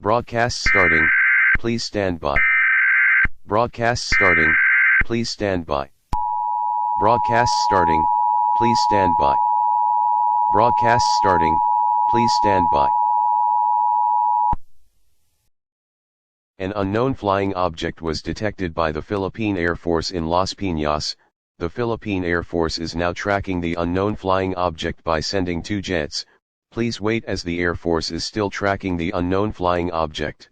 Broadcast starting, please stand by. Broadcast starting, please stand by. Broadcast starting, please stand by. Broadcast starting, please stand by. An unknown flying object was detected by the Philippine Air Force in Las Piñas. The Philippine Air Force is now tracking the unknown flying object by sending 2 jets. Please wait as the Air Force is still tracking the unknown flying object.